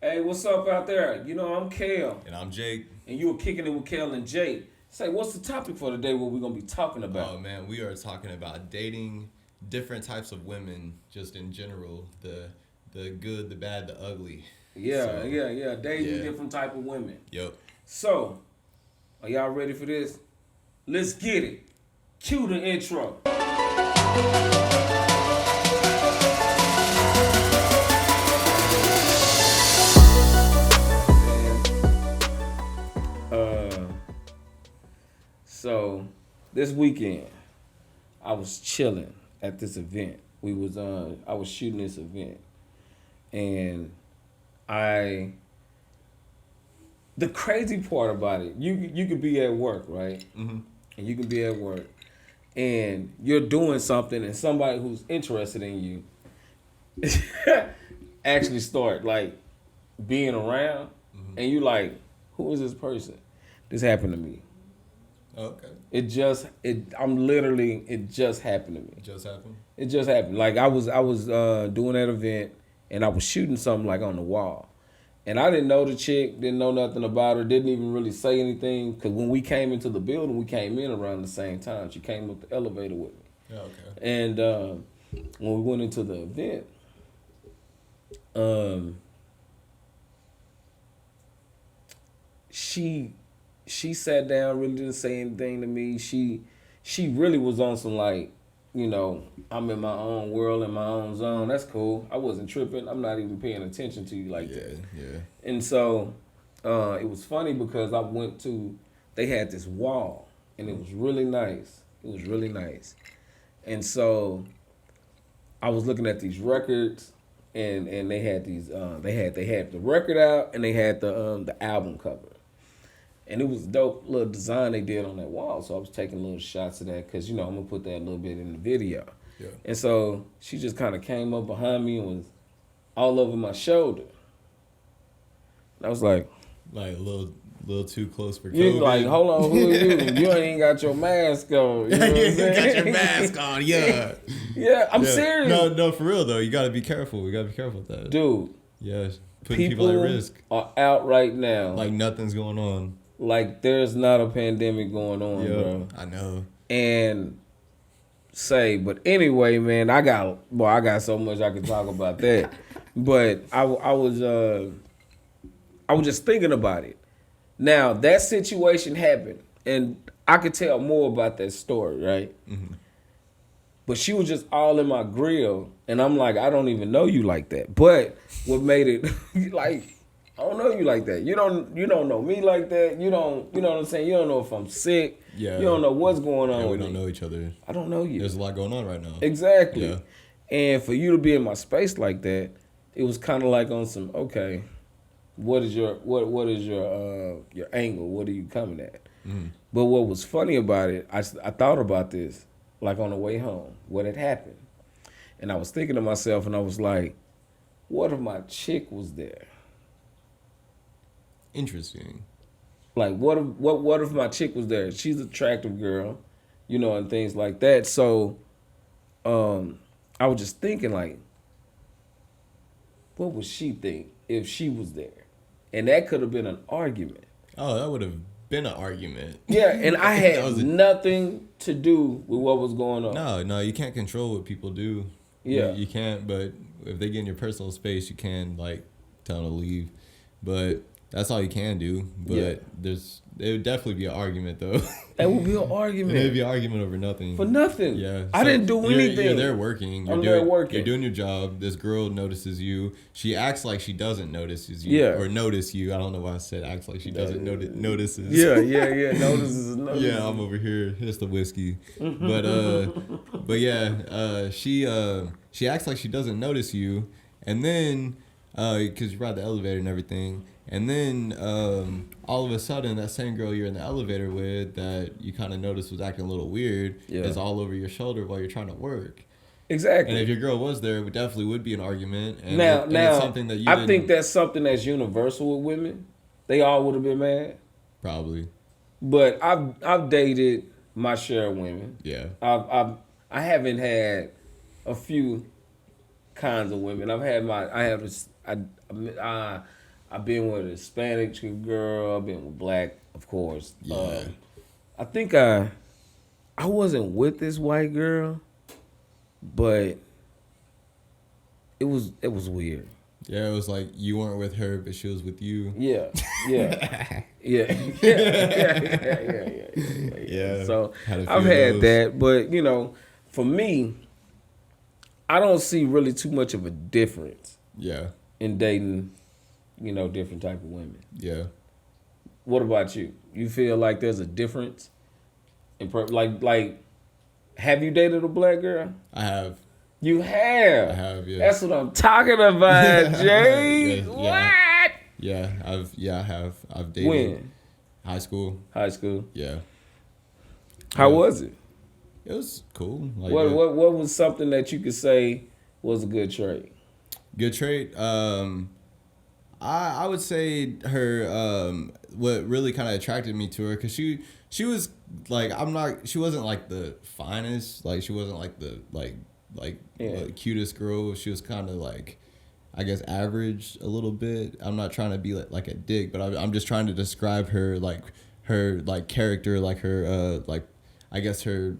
Hey, what's up out there? You know, I'm Kel. And I'm Jake. And you were kicking it with Kel and Jake. Say, what's the topic for today? What we're going to be talking about? Oh man, we are talking about dating different types of women, just in general. The good, the bad, the ugly. Yeah. Dating different type of women. Yep. So, are y'all ready for this? Let's get it. Cue the intro. So this weekend, I was chilling at this event. I was shooting this event, and the crazy part about it, you could be at work, right? Mm-hmm. And you can be at work, and you're doing something, and somebody who's interested in you actually start like being around, and you like, who is this person? This happened to me. Okay. It just happened to me. Just happened. It just happened. Like I was doing that event, and I was shooting something like on the wall, and I didn't know the chick, didn't know nothing about her, didn't even really say anything. Cause when we came into the building, we came in around the same time. She came up the elevator with me. Yeah, okay. And when we went into the event, she sat down, really didn't say anything to me. She really was on some like, you know, I'm in my own world, in my own zone. That's cool. I wasn't tripping. I'm not even paying attention to you like that. Yeah. And so it was funny because they had this wall, and it was really nice. It was really nice. And so I was looking at these records, and they had these they had the record out, and they had the album cover. And it was a dope little design they did on that wall. So I was taking little shots of that because, you know, I'm going to put that a little bit in the video. Yeah. And so she just kind of came up behind me and was all over my shoulder. And I was like... Like a little too close for COVID. You like, hold on, who are you? You ain't got your mask on. You know what I'm saying? Got your mask on, yeah. Yeah, I'm serious. No, for real, though. You got to be careful. We got to be careful with that. Dude. Yeah, putting people at risk. Are out right now. Like nothing's going on. Like there's not a pandemic going on, bro. I know. And but anyway, man, I got so much I could talk about that. But I was just thinking about it. Now that situation happened, and I could tell more about that story, right? Mm-hmm. But she was just all in my grill, and I'm like, I don't even know you like that. But what made it like, I don't know you like that. You don't know me like that. You know what I'm saying? You don't know if I'm sick. Yeah. You don't know what's going on. We don't know each other. I don't know you. There's a lot going on right now. Exactly. Yeah. And for you to be in my space like that, it was kind of like on some, okay, what is your angle? What are you coming at? Mm-hmm. But what was funny about it, I thought about this like on the way home, what had happened. And I was thinking to myself, and I was like, what if my chick was there? Interesting. Like, what if my chick was there? She's an attractive girl, you know, and things like that. So, I was just thinking, like, what would she think if she was there? And that could have been an argument. Oh, that would have been an argument. Yeah, and I had nothing to do with what was going on. No, you can't control what people do. Yeah. You can't, but if they get in your personal space, you can, like, tell them to leave. But that's all you can do. But there would definitely be an argument, though. That would be an argument. There would be an argument over nothing. For nothing. Yeah. I didn't do anything. You're there working. I'm there working. You're doing your job. This girl notices you. She acts like she doesn't notice you. Yeah. Or notice you. I don't know why I said acts like she doesn't notices. Yeah. Notices. Yeah, I'm over here. Here's the whiskey. But yeah, she acts like she doesn't notice you, and then because you ride the elevator and everything, and then all of a sudden that same girl you're in the elevator with that you kind of noticed was acting a little weird is all over your shoulder while you're trying to work. Exactly. And if your girl was there, it definitely would be an argument. And now, it's something that I think that's something that's universal with women. They all would have been mad. Probably. But I've dated my share of women. Yeah. I haven't had a few kinds of women. I've been with a Hispanic girl. I've been with black, of course. Yeah. I think I wasn't with this white girl, but it was weird. Yeah, it was like you weren't with her, but she was with you. Yeah. Yeah. So I've had that, but you know, for me, I don't see really too much of a difference. Yeah. In dating, you know, different type of women. Yeah. What about you? You feel like there's a difference in like have you dated a black girl? I have. You have. I have, yeah. That's what I'm talking about, Jay. Yeah, What? I have. I've dated. When? High school. High school. Yeah. How was it? It was cool. Like What was something that you could say was a good trait? Good trait. I would say her. What really kind of attracted me to her, because she was like, she wasn't like the finest. Like she wasn't like the cutest girl. She was kind of like, I guess, average a little bit. I'm not trying to be like a dick, but I'm just trying to describe her character, like her I guess her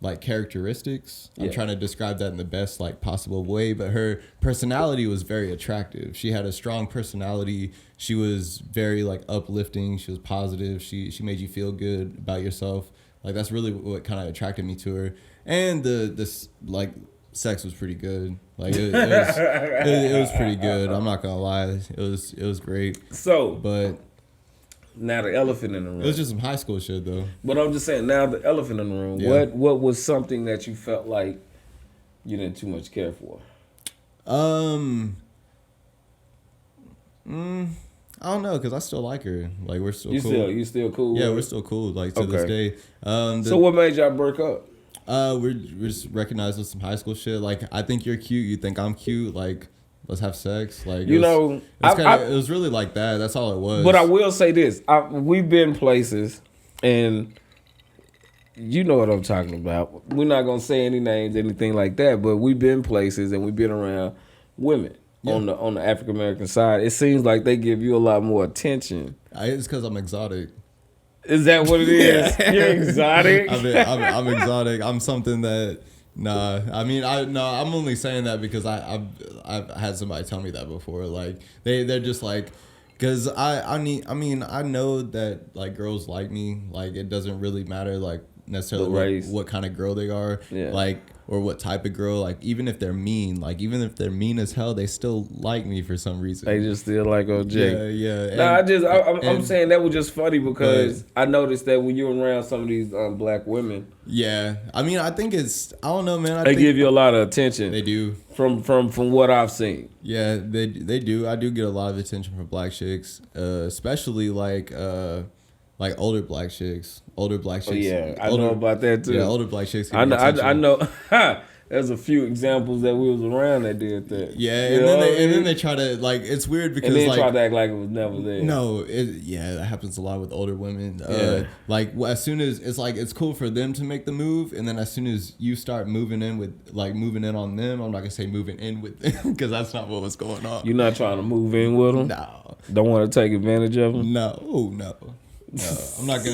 like characteristics. I'm trying to describe that in the best like possible way, but her personality was very attractive. She had a strong personality. She was very like uplifting. She was positive. She made you feel good about yourself. Like that's really what kind of attracted me to her. And the like sex was pretty good. Like it was pretty good. I'm not gonna lie. It was great. So, but now the elephant in the room. It was just some high school shit though. But I'm just saying, now the elephant in the room. Yeah. What was something that you felt like you didn't too much care for? I don't know, because I still like her. Like we're still cool. You still cool? Yeah, we're still cool. Like to this day. So what made y'all break up? We're just recognizing some high school shit. Like I think you're cute. You think I'm cute. Like let's have sex. Like it was really like that. That's all it was. But I will say this: we've been places, and you know what I'm talking about. We're not gonna say any names, anything like that. But we've been places, and we've been around women. Yeah. On the African American side, it seems like they give you a lot more attention. It's because I'm exotic. Is that what it is? You're exotic. I'm exotic. I'm something that. Nah, I mean, I'm only saying that because I've had somebody tell me that before. Like they're just like, because I know that like girls like me. Like it doesn't really matter like necessarily what kind of girl they are. Yeah. Like. Or what type of girl, like even if they're mean, as hell, they still like me for some reason. They just still like OJ. Yeah. I'm saying that was just funny because I noticed that when you're around some of these black women. Yeah, I mean, I think I don't know, man. They give you a lot of attention. They do. From what I've seen. Yeah, they do. I do get a lot of attention from black chicks, especially like older black chicks. Oh yeah, I know about that too. Yeah, older black chicks. I know. There's a few examples that we was around that did that. Yeah, and then they try to like. It's weird because and then like try to act like it was never there. No, that happens a lot with older women. Like as soon as it's like it's cool for them to make the move, and then as soon as you start moving in on them, I'm not gonna say moving in with them because that's not what was going on. You're not trying to move in with them. No, don't want to take advantage of them. No. No, I'm not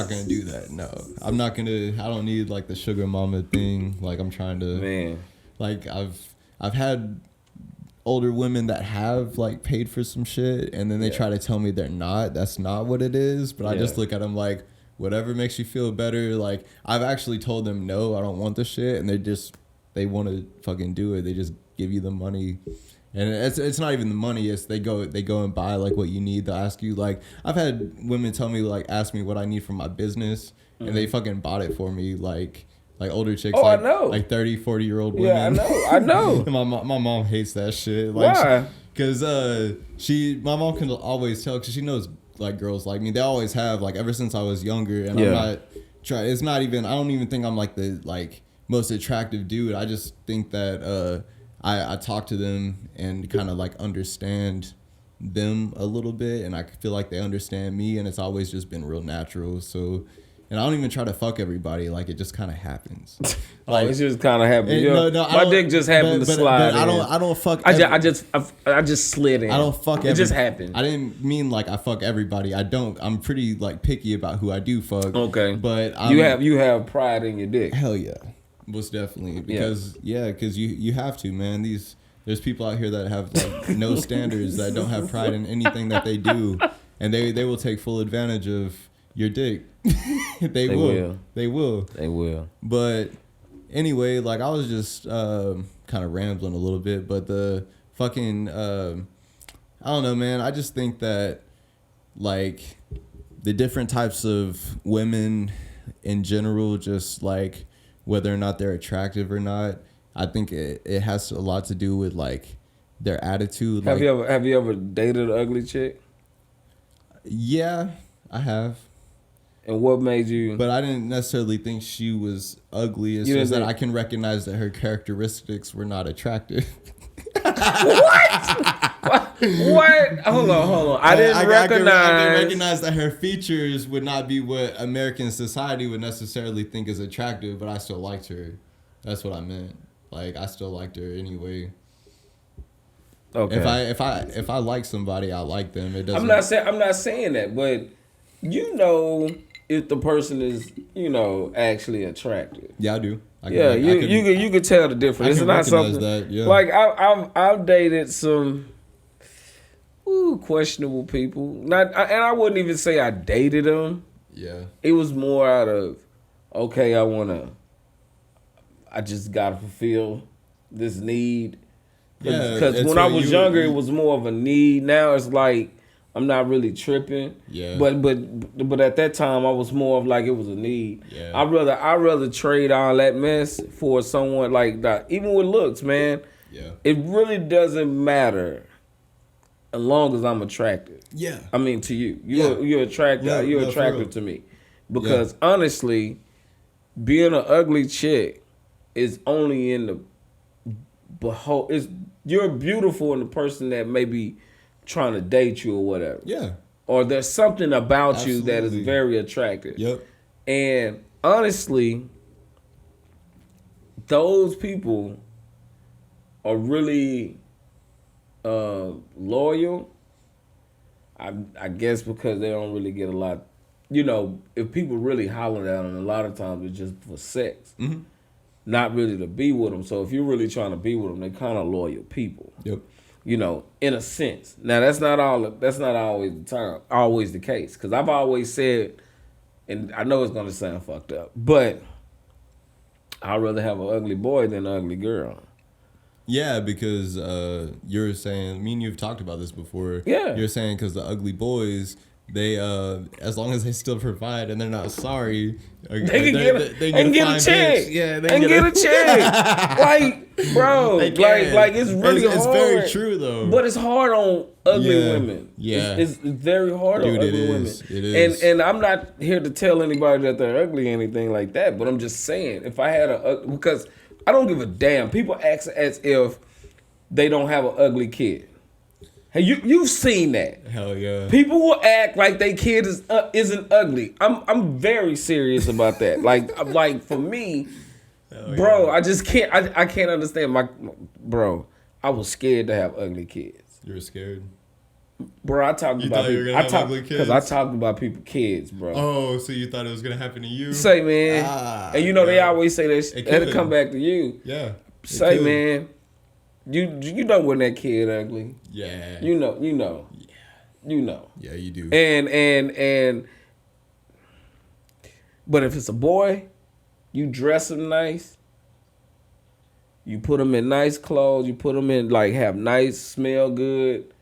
gonna do that. No, I'm not gonna. I don't need like the sugar mama thing. Like I'm trying to. Man. Like I've had older women that have like paid for some shit, and then they try to tell me they're not. That's not what it is. But I just look at them like whatever makes you feel better. Like I've actually told them no, I don't want the shit, and they want to fucking do it. They just give you the money. And it's not even the money. It's they go and buy like what you need. They'll ask you like I've had women tell me like ask me what I need for my business, and they fucking bought it for me like older chicks. I know. Like 30, 40-year-old women. Yeah, I know. my mom hates that shit. Like, why? Because my mom can always tell because she knows like girls like me. They always have like ever since I was younger, and I'm not trying. It's not even. I don't even think I'm like the like most attractive dude. I just think that I talk to them and kind of like understand them a little bit, and I feel like they understand me, and it's always just been real natural. So and I don't even try to fuck everybody. Like, it just kind of happens. Like, it's just kind of happened. My dick just happened to slide. But I don't fuck. I just slid in. I don't fuck. It just happened. I didn't mean like I fuck everybody. I don't. I'm pretty like picky about who I do fuck. Okay. But you have pride in your dick. Hell yeah, most definitely. Because you have to, man. There's people out here that have like no standards, that don't have pride in anything that they do, and they will take full advantage of your dick. They will. But anyway, like I was just kind of rambling a little bit, but the fucking I don't know, man. I just think that like the different types of women in general, just like whether or not they're attractive or not, I think it has a lot to do with like their attitude. Have you ever dated an ugly chick? Yeah, I have. And what made you? But I didn't necessarily think she was ugly. It's just that I can recognize that her characteristics were not attractive. What? Hold on. I can recognize that her features would not be what American society would necessarily think is attractive, but I still liked her. That's what I meant. Like, I still liked her anyway. Okay. If I like somebody, I like them. It doesn't. I'm not saying that, but if the person is, actually attractive. Yeah, I do. You can tell the difference. It's not something that, yeah. Like I've dated some questionable people. And I wouldn't even say I dated them. Yeah. It was more out of, okay, I just gotta fulfill this need. Because when I was younger, it was more of a need. Now it's like I'm not really tripping. Yeah. But at that time, I was more of like it was a need. Yeah. I'd rather trade all that mess for someone like that. Even with looks, man. Yeah. It really doesn't matter as long as I'm attractive. Yeah. I mean, to you. You're attractive. Yeah, you're attractive to me. Because honestly, being an ugly chick is only in the behold. You're beautiful in the person that may be trying to date you or whatever. Yeah. Or there's something about you that is very attractive. Yep. And honestly, those people are really loyal. I guess because they don't really get a lot. If people really holler at them, a lot of times it's just for sex. Mm-hmm. Not really to be with them. So if you're really trying to be with them, they're kind of loyal people. Yep. In a sense. Now that's not always the case. Because I've always said, and I know it's gonna sound fucked up, but I'd rather have an ugly boy than an ugly girl. Yeah, because you're saying, me and you've talked about this before. Yeah. You're saying because the ugly boys, they as long as they still provide and they're not sorry, they can get a check. Yeah, they can get a check. Like, bro, like it's really hard. It's very true though. But it's hard on ugly women. Yeah, it's very hard on ugly women. It is. And I'm not here to tell anybody that they're ugly or anything like that. But I'm just saying, if I had because I don't give a damn. People act as if they don't have an ugly kid. Hey, you've seen that. Hell yeah. People will act like their kid isn't ugly. I'm very serious about that. like for me, bro, I just can't. I can't understand bro. I was scared to have ugly kids. You were scared, bro. I talked about people. Because I talked about people kids, bro. Oh, so you thought it was gonna happen to you? Say, man, and they always say that it'll come back to you. Yeah. Say, man. You know when that kid ugly. Yeah. You know. Yeah. You know. Yeah, you do. And but if it's a boy, you dress him nice. You put him in nice clothes. You put him in have nice, smell good.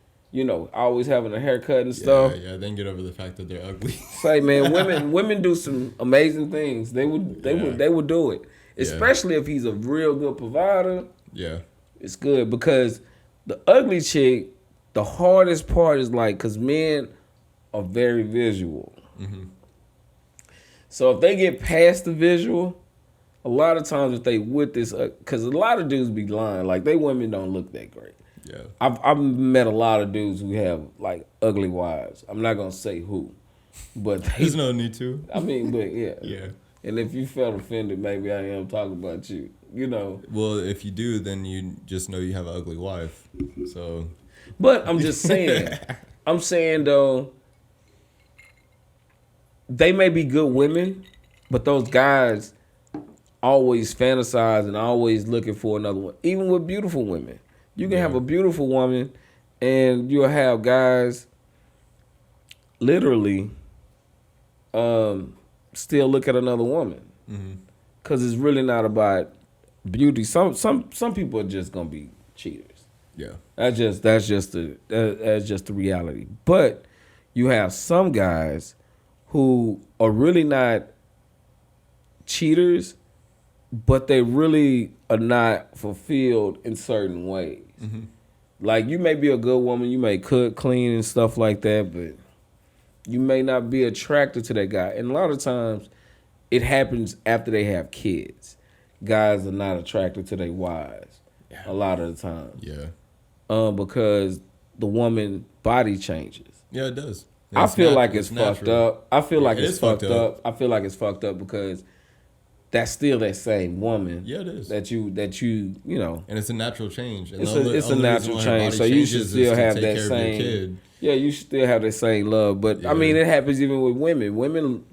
Always having a haircut and stuff. Yeah. Then get over the fact that they're ugly. Say, man, women do some amazing things. They would do it, especially if he's a real good provider. Yeah. It's good because the ugly chick, the hardest part is because men are very visual. Mm-hmm. So if they get past the visual, a lot of times if they with this, because a lot of dudes be lying, they women don't look that great. Yeah. I've met a lot of dudes who have ugly wives. I'm not gonna say who, But there's no need to. I mean, but yeah. Yeah. And if you felt offended, maybe I am talking about you. You know. Well, if you do, then you just know you have an ugly wife. So. But I'm just saying. I'm saying though. They may be good women, but those guys always fantasize and always looking for another one. Even with beautiful women, you can have a beautiful woman, and you'll have guys literally still look at another woman because it's really not about beauty. Some people are just gonna be cheaters. Yeah, that's just the reality. But you have some guys who are really not cheaters, but they really are not fulfilled in certain ways. Like, you may be a good woman, you may cook, clean, and stuff like that, but you may not be attracted to that guy. And a lot of times, it happens after they have kids. Guys are not attracted to their wives a lot of the time. Yeah. Because the woman body changes. Yeah, it does. I feel like it's fucked up. I feel like it's fucked up. I feel like it's fucked up because that's still that same woman. Yeah, it is. That you know. And it's a natural change. And it's a natural change. So you should still have that same. Yeah, you should still have that same love. But I mean, it happens even with women. Women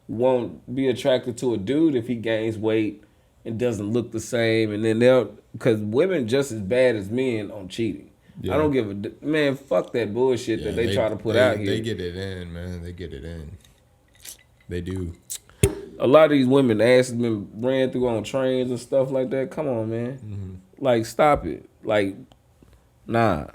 won't be attracted to a dude if he gains weight and doesn't look the same, and then because women just as bad as men on cheating. Yeah. I don't give a man. Fuck that bullshit that they try to put out here. They get it in, man. They get it in. They do. A lot of these women asses been ran through on trains and stuff like that. Come on, man. Like, stop it. Like, nah.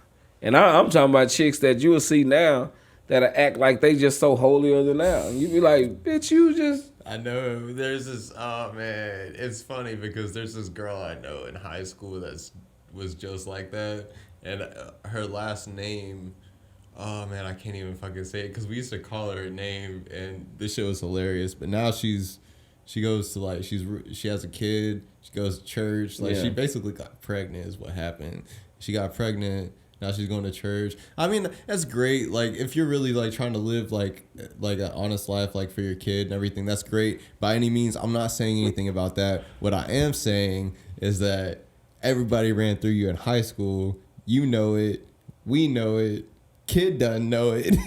And I'm talking about chicks that you will see now that act like they just so holier than thou. And you be like, bitch, you just. I know. There's this. Oh man, it's funny because there's this girl I know in high school was just like that. And her last name, oh man, I can't even fucking say it because we used to call her a name, and this shit was hilarious. But now she goes to like she has a kid. She goes to church. Like she basically got pregnant is what happened. She got pregnant. Now she's going to church. I mean, that's great. Like, if you're really like trying to live like an honest life, like for your kid and everything, that's great. By any means, I'm not saying anything about that. What I am saying is that everybody ran through you in high school. You know it. We know it. Kid doesn't know it.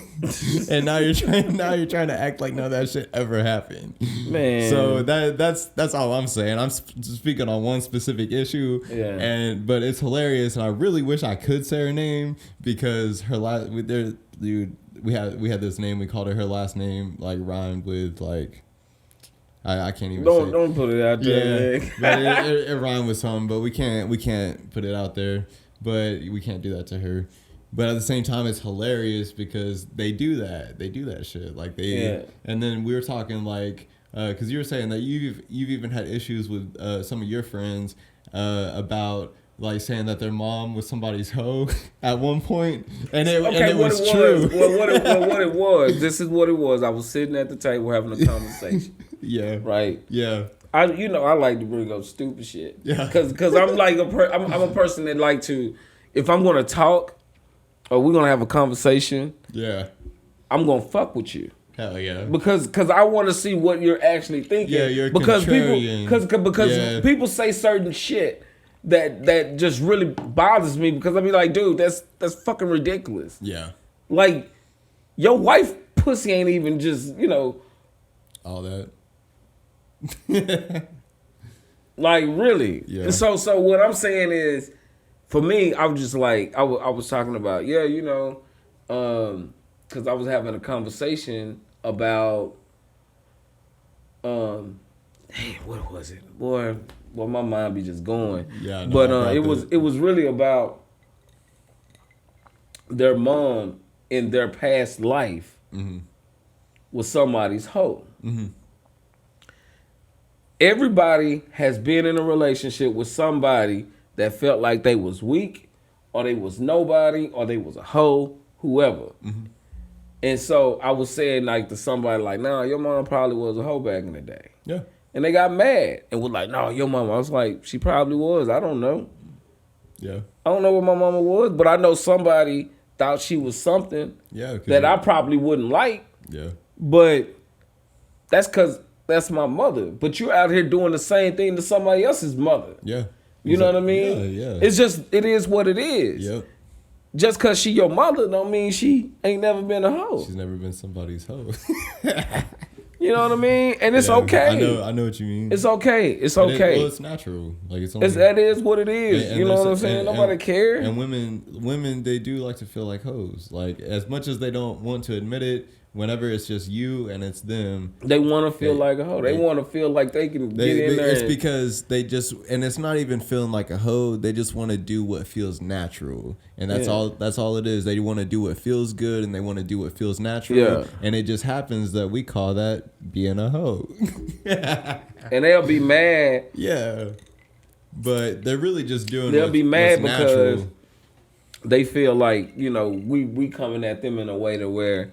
And now you're trying to act like none of that shit ever happened. Man. So that's all I'm saying. I'm speaking on one specific issue. Yeah. But it's hilarious, and I really wish I could say her name because her last we had this name, we called her last name like rhymed with like I can't even say. Don't put it out there. Yeah, but it rhymed with something, but we can't put it out there. But we can't do that to her. But at the same time, it's hilarious because they do that. They do that shit. Like and then we were talking like, because you were saying that you've even had issues with some of your friends about like saying that their mom was somebody's hoe at one point, and it was true. Well, what it was. This is what it was. I was sitting at the table having a conversation. Yeah. Right. Yeah. I like to bring up stupid shit. Yeah. Because I'm like I'm a person that like to, if I'm gonna talk or we're gonna have a conversation. Yeah. I'm gonna fuck with you. Hell yeah. Because I want to see what you're actually thinking. Yeah, you're because contrarian. Because people say certain shit that just really bothers me because I be like, dude, that's fucking ridiculous. Yeah. Like, your wife pussy ain't even just, all that. Like, really. Yeah. And so what I'm saying is, for me, I was just like, I was talking about, because I was having a conversation about, what was it? Boy, my mind be just going. Yeah, no, but it was really about their mom in their past life was somebody's hoe. Mm-hmm. Everybody has been in a relationship with somebody that felt like they was weak, or they was nobody, or they was a hoe, whoever. Mm-hmm. And so I was saying like to somebody like, nah, your mom probably was a hoe back in the day. Yeah. And they got mad and was like, no, your mama. I was like, she probably was. I don't know. Yeah. I don't know what my mama was, but I know somebody thought she was something that I probably wouldn't like. Yeah. But that's because that's my mother. But you're out here doing the same thing to somebody else's mother. Yeah. You know what I mean? Yeah. It's just, it is what it is. Yep. Just because she your mother don't mean she ain't never been a hoe. She's never been somebody's hoe. You know what I mean? And it's okay. I know what you mean. It's okay. It's okay. It's natural. Like it's only, that is what it is. And you know what I'm saying? Nobody cares. And women, they do like to feel like hoes. Like as much as they don't want to admit it, whenever it's just you and it's them, they want to feel like a hoe. They want to feel like they can get in there. It's because they just, and it's not even feeling like a hoe. They just want to do what feels natural, and that's all. That's all it is. They want to do what feels good, and they want to do what feels natural. Yeah. And it just happens that we call that being a hoe. And they'll be mad. Yeah, but they're really just doing. They'll be mad because natural. They feel like, you know, we coming at them in a way to where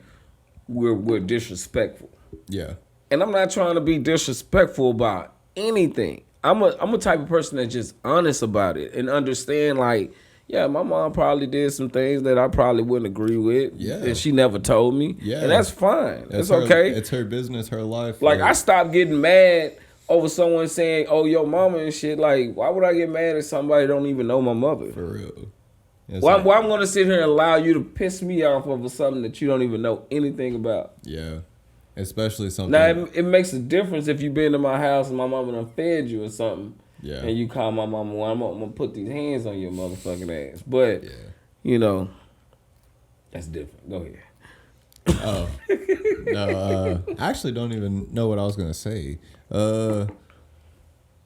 we're disrespectful. Yeah. And I'm not trying to be disrespectful about anything. I'm a type of person that's just honest about it and understand, like, yeah, my mom probably did some things that I probably wouldn't agree with. Yeah. And she never told me. Yeah. And that's fine. It's her, okay. It's her business, her life. Like, I stopped getting mad over someone saying, oh, your mama and shit. Like, why would I get mad at somebody that don't even know my mother? For real. Why I'm going to sit here and allow you to piss me off over something that you don't even know anything about? Yeah. Especially something. Now, it makes a difference if you've been to my house and my mama done fed you or something. Yeah. And you call my mama, well, I'm going to put these hands on your motherfucking ass. But, Yeah. you know, that's different. Go ahead. Oh. No, I actually don't even know what I was going to say. Oh,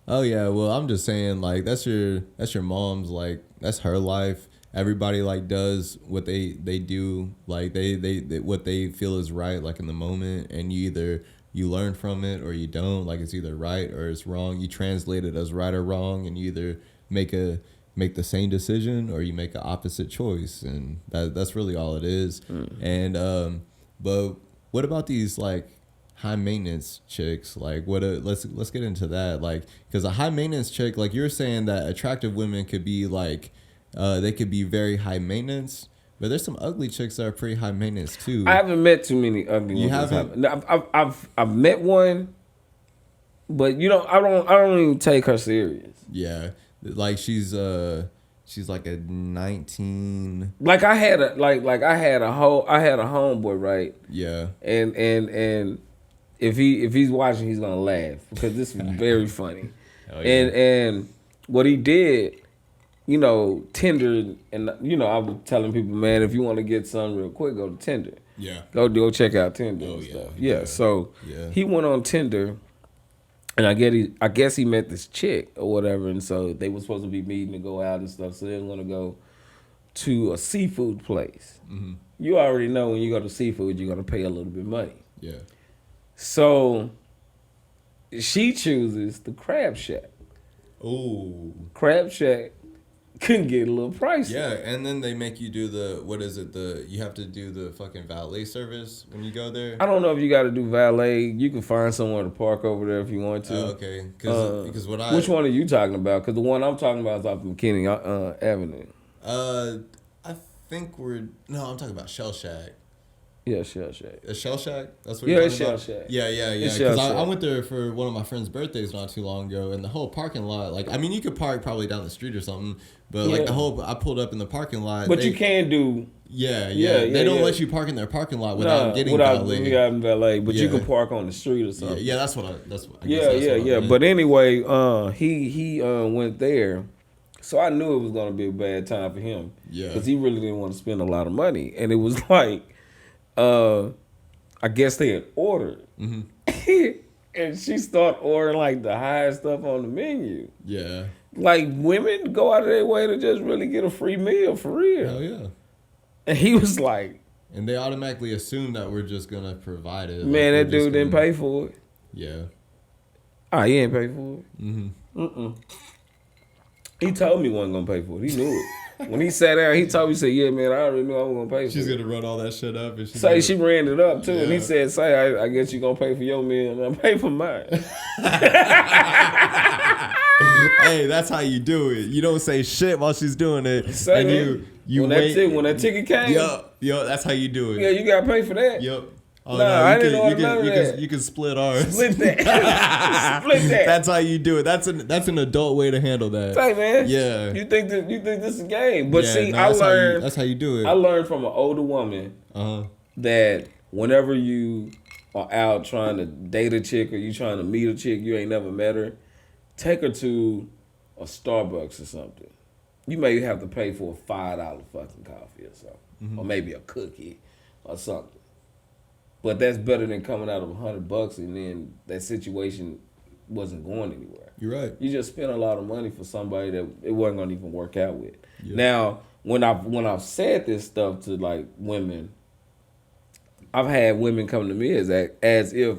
yeah. Well, I'm just saying, like, that's your mom's, like, that's her life. Everybody like does what they do, like they what they feel is right, like in the moment, and you learn from it or you don't. Like it's either right or it's wrong. You translate it as right or wrong, and you either make the same decision or you make an opposite choice, and that's really all it is. And but what about these like high maintenance chicks? Like let's get into that, like because a high maintenance chick, like you're saying that attractive women could be like. They could be very high maintenance, but there's some ugly chicks that are pretty high maintenance too. I haven't met too many ugly ones. You haven't? I've met one, but you know I don't even take her serious. Yeah, like she's like a 19. Like I had a homeboy, right? Yeah. And if he's watching, he's gonna laugh because this is very funny. Oh, yeah. And what he did. You know, Tinder, and you know, I was telling people, man, if you want to get something real quick, go to Tinder. Yeah. Go check out Tinder. Oh, and yeah, stuff. yeah. So he went on Tinder, and I guess he met this chick or whatever, and so they were supposed to be meeting to go out and stuff. So they were gonna go to a seafood place. Mm-hmm. You already know when you go to seafood, you're gonna pay a little bit of money. Yeah. So she chooses the Crab Shack. Ooh. Crab Shack can get a little pricey. Yeah, and then they make you do you have to do the fucking valet service when you go there. I don't know if you got to do valet. You can find somewhere to park over there if you want to. Oh, okay. Because which one are you talking about? Because the one I'm talking about is off McKinney Avenue. I think I'm talking about Shell Shack. Yeah, Shell Shack. A Shell Shack? That's what you're talking about? Shell Shack. Yeah. Because I went there for one of my friend's birthdays not too long ago, and the whole parking lot, like, I mean, you could park probably down the street or something, but like I pulled up in the parking lot. But you can do. Yeah. They don't let you park in their parking lot without getting valet. But you can park on the street or something. Yeah, that's what I Yeah. But anyway, he went there. So I knew it was gonna be a bad time for him. Yeah. Because he really didn't want to spend a lot of money, and it was like. I guess they had ordered. Mm-hmm. And she started ordering like the highest stuff on the menu. Yeah. Like women go out of their way to just really get a free meal for real. Hell yeah. And he was like. And they automatically assume that we're just going to provide it. Man, that dude didn't pay for it. Yeah. He didn't pay for it. Mm-hmm. He told me he wasn't going to pay for it. He knew it. When he sat down, he told me, he said, yeah, man, I already knew I was going to pay for it. She's going to run all that shit up. And she ran it up, too. Yeah. And he said, I guess you're going to pay for your meal and I'll pay for mine. Hey, that's how you do it. You don't say shit while she's doing it. You when wait. When that ticket came. Yo, that's how you do it. Yeah, you got to pay for that. Yep. Oh Nah, no, I didn't order none of that. You can split ours. Split that. Split that. That's how you do it. That's an adult way to handle that. Hey man. Yeah. You think this is a game? But Yeah, see, no, I that's learned. that's how you do it. I learned from an older woman that whenever you are out trying to date a chick or you trying to meet a chick you ain't never met her, take her to a Starbucks or something. You may have to pay for a $5 fucking coffee or something, or maybe a cookie or something. But that's better than coming out of $100 and then that situation wasn't going anywhere. You're right. You just spent a lot of money for somebody that it wasn't gonna even work out with. Yeah. Now, when I've said this stuff to like women, I've had women come to me as if,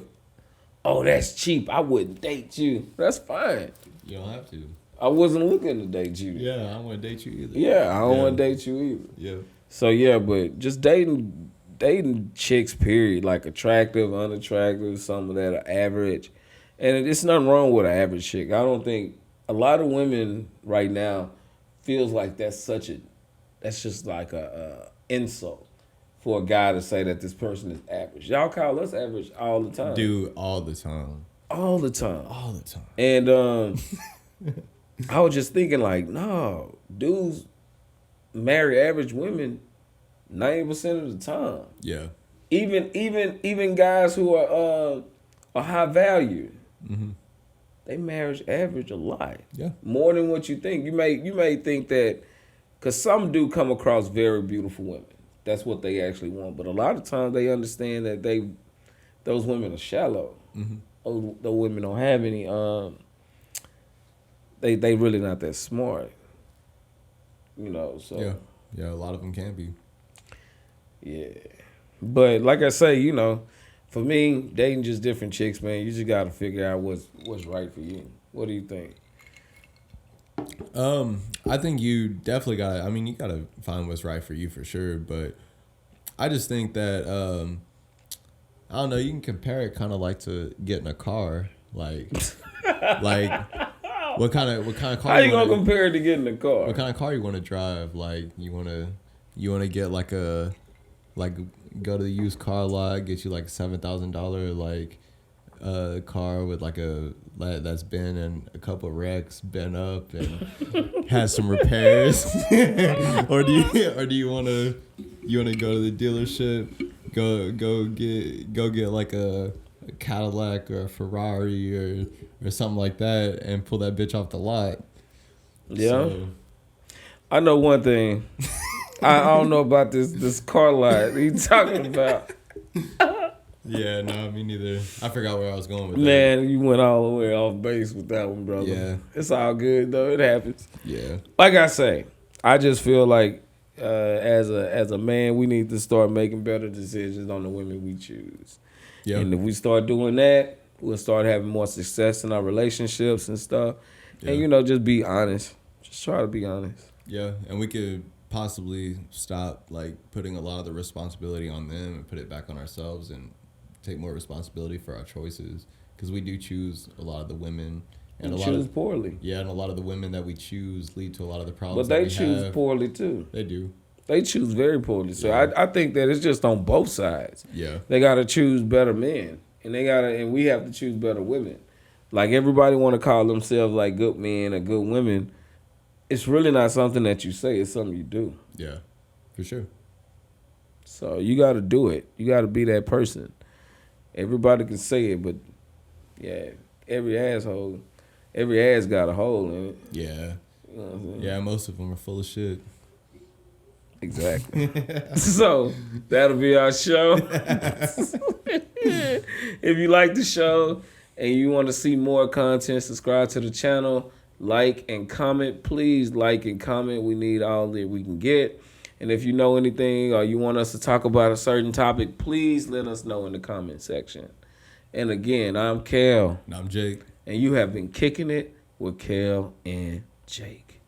oh, that's cheap. I wouldn't date you. That's fine. You don't have to. I wasn't looking to date you. Yeah, I don't want to date you either. Yeah, I don't want to date you either. Yeah. So yeah, but just dating chicks, period, like attractive, unattractive, some of that are average. And it's nothing wrong with an average chick. I don't think a lot of women right now feels like that's just like a insult for a guy to say that this person is average. Y'all call us average all the time. Dude, all the time. All the time. All the time. And I was just thinking like, no, dudes marry average women 90% of the time. Yeah. Even guys who are high value, they marriage average a lot. Yeah. More than what you think. You may think that, because some do come across very beautiful women. That's what they actually want. But a lot of times they understand that those women are shallow. Those women don't have any. They really not that smart. You know. So yeah, a lot of them can be. Yeah. But like I say, you know, for me, dating just different chicks, man. You just got to figure out what's right for you. What do you think? I think you definitely gotta. I mean, you gotta find what's right for you for sure. But I just think that I don't know. You can compare it kind of like to getting a car, like what kind of car? How you gonna compare it to getting a car? What kind of car you want to drive? Like you want to get like go to the used car lot, get you like $7,000 like car with like that's been in a couple of wrecks, been up and has some repairs, or do you want to go to the dealership, go get like a Cadillac or a Ferrari or something like that and pull that bitch off the lot? Yeah, so. I know one thing. I don't know about this car lot he talking about. Yeah, no, me neither. I forgot where I was going with that. Man, you went all the way off base with that one, brother. Yeah. It's all good, though. It happens. Yeah. Like I say, I just feel like as a man, we need to start making better decisions on the women we choose. Yeah. And if we start doing that, we'll start having more success in our relationships and stuff. Yeah. And, you know, just be honest. Just try to be honest. Yeah, and we could possibly stop, like, putting a lot of the responsibility on them and put it back on ourselves and take more responsibility for our choices, because we do choose a lot of the women, and choose poorly. Yeah, and a lot of the women that we choose lead to a lot of the problems. But they choose poorly too. They do. They choose very poorly. So yeah. I think that it's just on both sides. Yeah, they gotta choose better men, and we have to choose better women. Like everybody want to call themselves like good men or good women. It's really not something that you say. It's something you do. Yeah, for sure. So you got to do it. You got to be that person. Everybody can say it, but yeah, every ass got a hole in it. Yeah. You know what I'm saying? Yeah, most of them are full of shit. Exactly. So that'll be our show. If you like the show and you want to see more content, subscribe to the channel, like and comment. Please like and comment. We need all that we can get. And if you know anything or you want us to talk about a certain topic, please let us know in the comment section. And again, I'm Kel. And I'm Jake. And you have been kicking it with Kel and Jake.